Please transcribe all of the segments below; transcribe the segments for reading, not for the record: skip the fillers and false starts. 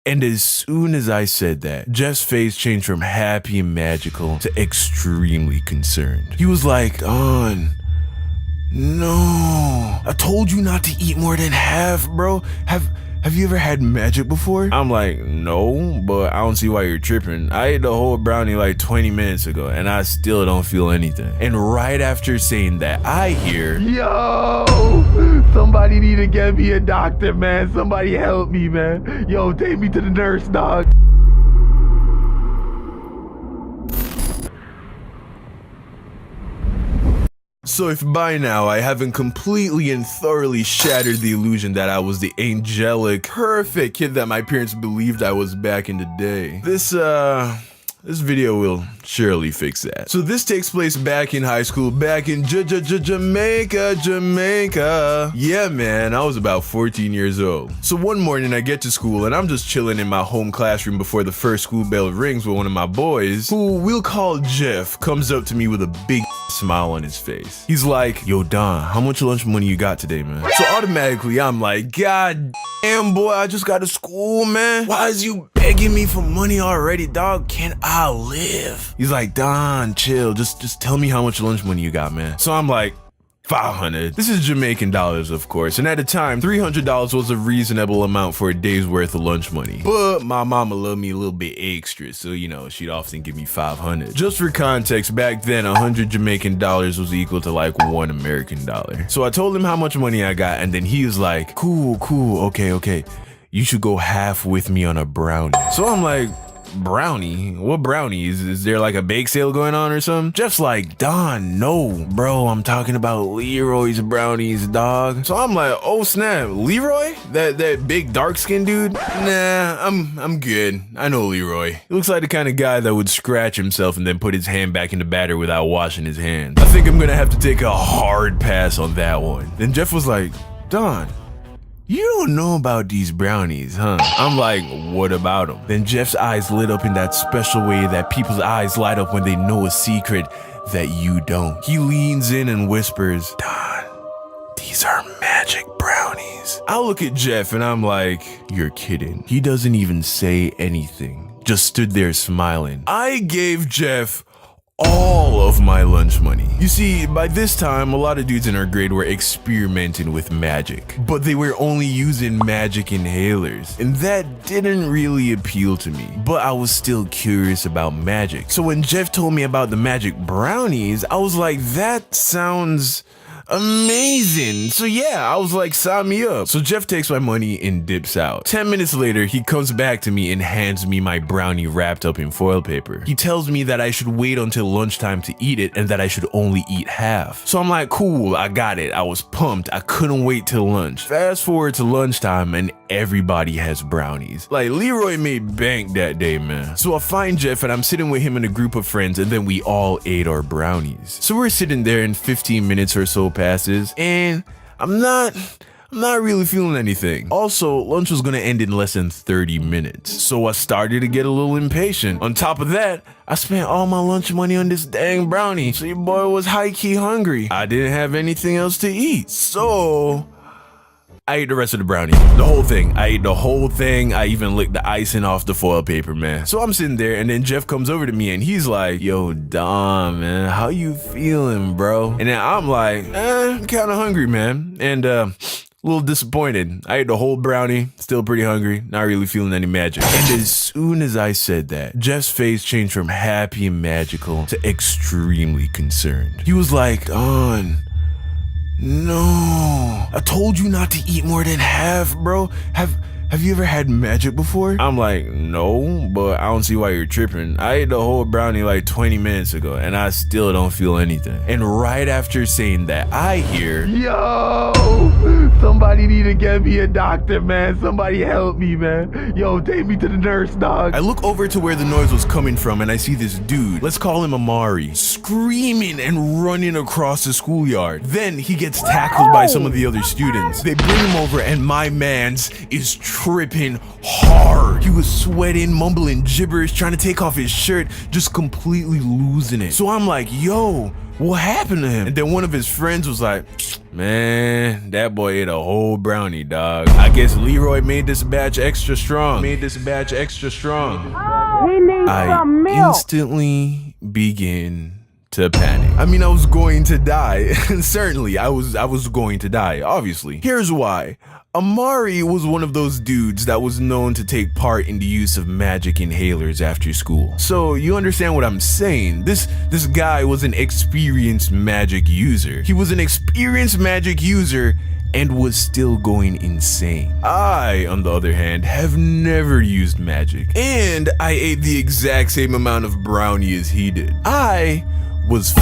And as soon as I said that, Jeff's face changed from happy and magical to extremely concerned. He was like, Don, no, I told you not to eat more than half, bro. Have you ever had magic before? I'm like, no, but I don't see why you're tripping. I ate the whole brownie like 20 minutes ago and I still don't feel anything. And right after saying that, I hear, yo, somebody need to get me a doctor, man. Somebody help me, man. Yo, take me to the nurse, dog. So if by now I haven't completely and thoroughly shattered the illusion that I was the angelic, perfect kid that my parents believed I was back in the day, this video will surely fix that. So this takes place back in high school, back in Jamaica. Yeah, man, I was about 14 years old. So one morning I get to school and I'm just chilling in my home classroom before the first school bell rings when one of my boys, who we'll call Jeff, comes up to me with a big smile on his face. He's like, yo, Don, how much lunch money you got today, man? So automatically I'm like, God damn, boy, I just got to school, man. Why is you begging me for money already, dog? Can I live? He's like, Don, chill. Just tell me how much lunch money you got, man. So I'm like, 500. This is Jamaican dollars, of course, and at the time, $300 was a reasonable amount for a day's worth of lunch money. But my mama loved me a little bit extra, so you know, she'd often give me 500. Just for context, back then, 100 Jamaican dollars was equal to like $1 American dollar. So I told him how much money I got, and then he was like, cool, okay. You should go half with me on a brownie. So I'm like, brownie? What brownie? Is there like a bake sale going on or something? Jeff's like, Don, no, bro, I'm talking about Leroy's brownies, dog. So I'm like, oh snap, Leroy? That big dark skinned dude? Nah, I'm good. I know Leroy. He looks like the kind of guy that would scratch himself and then put his hand back in the batter without washing his hands. I think I'm gonna have to take a hard pass on that one. Then Jeff was like, Don, you don't know about these brownies, huh? I'm like, what about them? Then Jeff's eyes lit up in that special way that people's eyes light up when they know a secret that you don't. He leans in and whispers, Don, these are magic brownies. I look at Jeff and I'm like, you're kidding. He doesn't even say anything, just stood there smiling. I gave Jeff all of my lunch money. You see, by this time, a lot of dudes in our grade were experimenting with magic, but they were only using magic inhalers, and that didn't really appeal to me, but I was still curious about magic. So when Jeff told me about the magic brownies, I was like, that sounds amazing. So yeah, I was like, sign me up. So Jeff takes my money and dips out. 10 minutes later, he comes back to me and hands me my brownie wrapped up in foil paper. He tells me that I should wait until lunchtime to eat it and that I should only eat half. So I'm like, cool, I got it. I was pumped. I couldn't wait till lunch. Fast forward to lunchtime and everybody has brownies. Like, Leroy made bank that day, man. So I find Jeff and I'm sitting with him and a group of friends and then we all ate our brownies. So we're sitting there and 15 minutes or so passes and I'm not really feeling anything. Also, lunch was gonna end in less than 30 minutes. So I started to get a little impatient. On top of that, I spent all my lunch money on this dang brownie. So your boy was high-key hungry. I didn't have anything else to eat. So I ate the rest of the brownie. The whole thing. I ate the whole thing. I even licked the icing off the foil paper, man. So I'm sitting there and then Jeff comes over to me and he's like, yo, Don, man, how you feeling, bro? And then I'm like, I'm kind of hungry, man. And a little disappointed. I ate the whole brownie, still pretty hungry, not really feeling any magic. And as soon as I said that, Jeff's face changed from happy and magical to extremely concerned. He was like, Don, no, I told you not to eat more than half, bro. Have you ever had magic before? I'm like, no, but I don't see why you're tripping. I ate the whole brownie like 20 minutes ago and I still don't feel anything. And right after saying that, I hear, yo, somebody need to get me a doctor, man. Somebody help me, man. Yo, take me to the nurse, dog. I look over to where the noise was coming from and I see this dude, let's call him Amari, screaming and running across the schoolyard. Then he gets tackled by some of the other students. They bring him over and my mans is tripping hard. He was sweating, mumbling gibberish, trying to take off his shirt, just completely losing it. So I'm like, yo, what happened to him? And then one of his friends was like, man, that boy ate a whole brownie, dog. I guess Leroy made this batch extra strong. He needs some milk. I instantly begin to panic. I mean, I was going to die. Certainly, I was going to die, obviously. Here's why. Amari was one of those dudes that was known to take part in the use of magic inhalers after school. So you understand what I'm saying? This guy was an experienced magic user. He was an experienced magic user and was still going insane. I, on the other hand, have never used magic. And I ate the exact same amount of brownie as he did. I was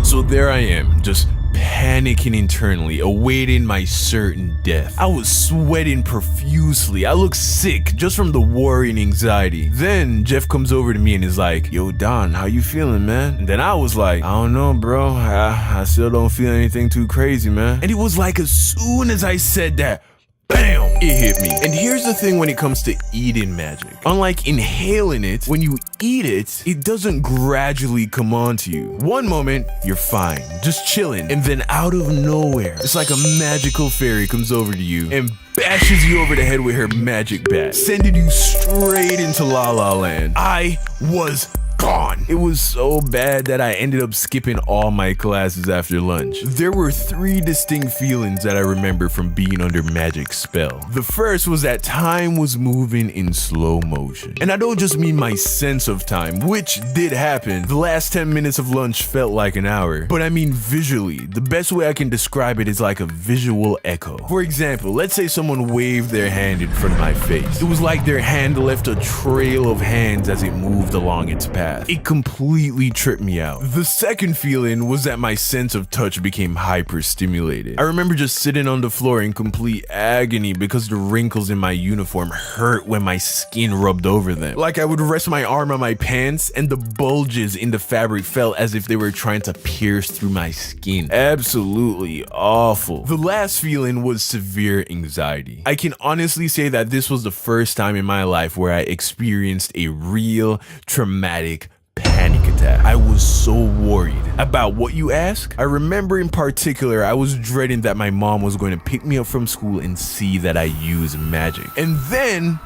so there I am, just panicking internally, awaiting my certain death. I was sweating profusely. I looked sick just from the worry and anxiety. Then Jeff comes over to me and is like, yo, Don, how you feeling, man? And then I was like, I don't know, bro. I still don't feel anything too crazy, man. And it was like as soon as I said that, bam, it hit me. And here's the thing when it comes to eating magic. Unlike inhaling it, when you eat it, it doesn't gradually come onto you. One moment, you're fine, just chilling. And then out of nowhere, it's like a magical fairy comes over to you and bashes you over the head with her magic bat, sending you straight into La La Land. I was gone. It was so bad that I ended up skipping all my classes after lunch. There were 3 distinct feelings that I remember from being under magic spell. The first was that time was moving in slow motion. And I don't just mean my sense of time, which did happen. The last 10 minutes of lunch felt like an hour. But I mean visually. The best way I can describe it is like a visual echo. For example, let's say someone waved their hand in front of my face. It was like their hand left a trail of hands as it moved along its path. It completely tripped me out. The second feeling was that my sense of touch became hyper stimulated. I remember just sitting on the floor in complete agony because the wrinkles in my uniform hurt when my skin rubbed over them. Like I would rest my arm on my pants and the bulges in the fabric felt as if they were trying to pierce through my skin. Absolutely awful. The last feeling was severe anxiety. I can honestly say that this was the first time in my life where I experienced a real traumatic panic attack. I was so worried. About what, you ask? I remember in particular, I was dreading that my mom was going to pick me up from school and see that I use magic. And then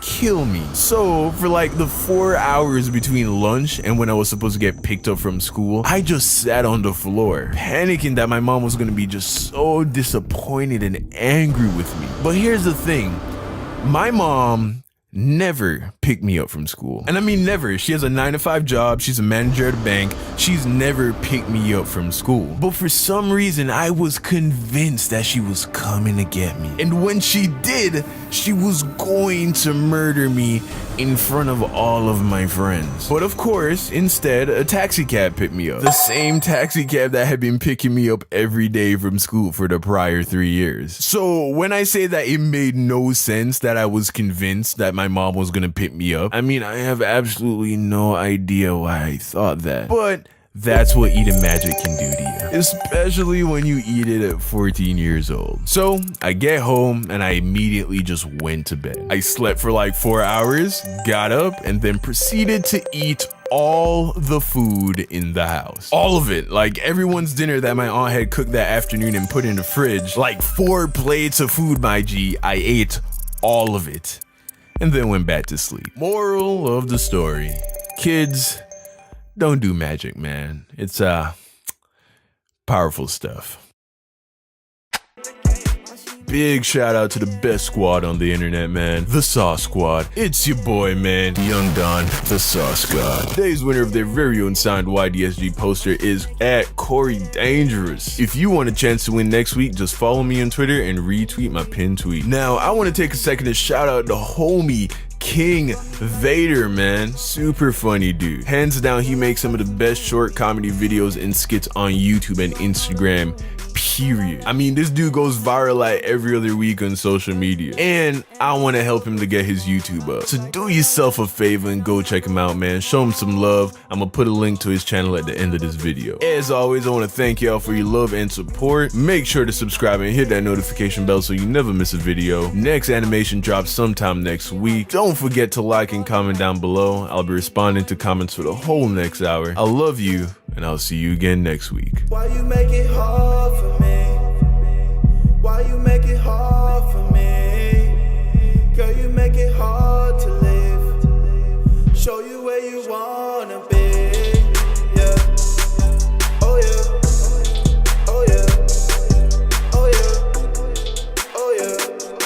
kill me. So for like the 4 hours between lunch and when I was supposed to get picked up from school, I just sat on the floor, panicking that my mom was going to be just so disappointed and angry with me. But here's the thing. My mom never picked me up from school. And I mean never. She has a 9-to-5 job. She's a manager at a bank. She's never picked me up from school. But for some reason, I was convinced that she was coming to get me. And when she did, she was going to murder me in front of all of my friends. But of course, instead, a taxi cab picked me up. The same taxi cab that had been picking me up every day from school for the prior 3 years. So when I say that it made no sense that I was convinced that my mom was gonna pick me up, I mean, I have absolutely no idea why I thought that. But that's what eating magic can do to you, especially when you eat it at 14 years old. So I get home and I immediately just went to bed. I slept for like 4 hours, got up, and then proceeded to eat all the food in the house. All of it. Like everyone's dinner that my aunt had cooked that afternoon and put in the fridge. Like 4 plates of food, my G. I ate all of it and then went back to sleep. Moral of the story. Kids, don't do magic, man. It's powerful stuff. Big shout out to the best squad on the internet, man. The Sauce Squad. It's your boy, man. Young Don, the Sauce Squad. Today's winner of their very own signed YDSG poster is at Corey Dangerous. If you want a chance to win next week, just follow me on Twitter and retweet my pinned tweet. Now, I want to take a second to shout out the homie King Vader, man. Super funny dude. Hands down, he makes some of the best short comedy videos and skits on YouTube and Instagram. period. I mean, this dude goes viral like every other week on social media, and I want to help him to get his YouTube up. So do yourself a favor and go check him out, man. Show him some love. I'm gonna put a link to his channel at the end of this video. As always, I want to thank y'all for your love and support. Make sure to subscribe and hit that notification bell so you never miss a video. Next animation drops sometime next week. Don't forget to like and comment down below. I'll be responding to comments for the whole next hour. I love you, and I'll see you again next week. Why you make it hard for me? Why you make it hard for me? Girl, you make it hard to live. Show you where you want.